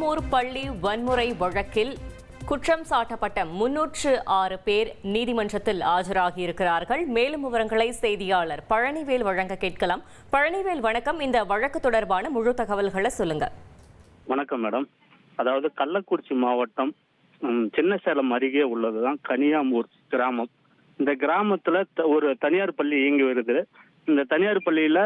கனியாமூர் பள்ளி வன்முறை வழக்கில் குற்றம் சாட்டப்பட்ட 306 பேர் நீதிமன்றத்தில் ஆஜராகியிருக்கிறார்கள். மேலும் விவரங்களை செய்தியாளர் பழனிவேல் வழங்க கேட்கலாம். பழனிவேல் வணக்கம். இந்த வழக்கு தொடர்பான முழு தகவல்களை சொல்லுங்க. வணக்கம் மேடம். அதாவது கள்ளக்குறிச்சி மாவட்டம் சின்னசேலம் அருகே உள்ளதுதான் கனியாமூர் கிராமம். இந்த கிராமத்துல ஒரு தனியார் பள்ளி இயங்கி வருது. இந்த தனியார் பள்ளியில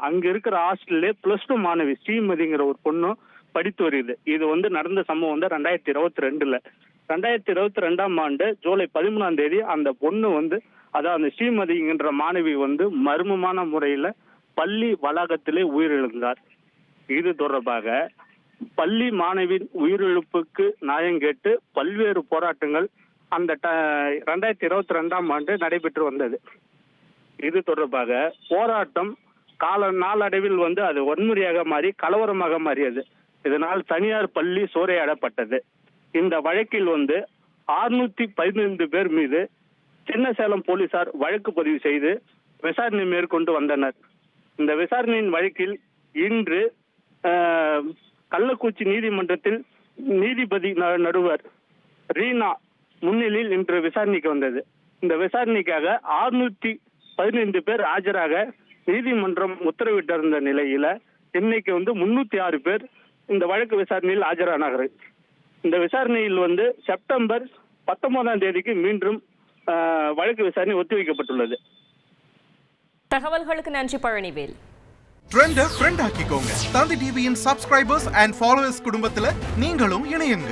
அங்க இருக்கிற ஹாஸ்டல்லே +2 மாணவி ஸ்ரீமதிங்கிற ஒரு பொண்ணு படித்து வருது. இது நடந்த சம்பவம் 2022. 2022ஆம் ஆண்டு ஜூலை 13ஆம் தேதி அந்த பொண்ணு அதாவது ஸ்ரீமதிங்கிற மாணவி மர்மமான முறையில பள்ளி வளாகத்திலே உயிரிழந்தார். இது தொடர்பாக பள்ளி மாணவியின் உயிரிழப்புக்கு நியாயம் கேட்டு பல்வேறு போராட்டங்கள் அந்த 2022ஆம் ஆண்டு நடைபெற்று வந்தது. இது தொடர்பாக போராட்டம் நாளடைவில் அது வன்முறையாக மாறி கலவரமாக மாறியது. இதனால் தனியார் பள்ளி சூறையாடப்பட்டது. இந்த வழக்கில் 615 பேர் மீது சின்னசேலம் போலீசார் வழக்கு பதிவு செய்து விசாரணை மேற்கொண்டு வந்தனர். இந்த விசாரணையின் வழக்கில் இன்று கள்ளக்குறிச்சி நீதிமன்றத்தில் நீதிபதி நடுவர் ரீனா முன்னிலையில் இன்று விசாரணைக்கு வந்தது. இந்த விசாரணைக்காக 615 பேர் ஆஜராக நீதிமன்றம் உத்தரவிட்டிருந்த நிலையில இன்னைக்கு 306 பேர் இந்த வழக்கு விசாரணையில் ஆஜரானார்கள். இந்த விசாரணையில் செப்டம்பர் 19ஆம் தேதிக்கு மீண்டும் வழக்கு விசாரணை ஒத்திவைக்கப்பட்டுள்ளது. தகவல்களுக்கு நன்றி பழனிவேல். ட்ரெண்ட ஃப்ரெண்ட் ஆக்கிக்கோங்க. தந்தி டிவியின் சப்ஸ்கிரைபர்ஸ் அண்ட் ஃபாலோவர்ஸ் குடும்பத்துல நீங்களும் இணையுங்க.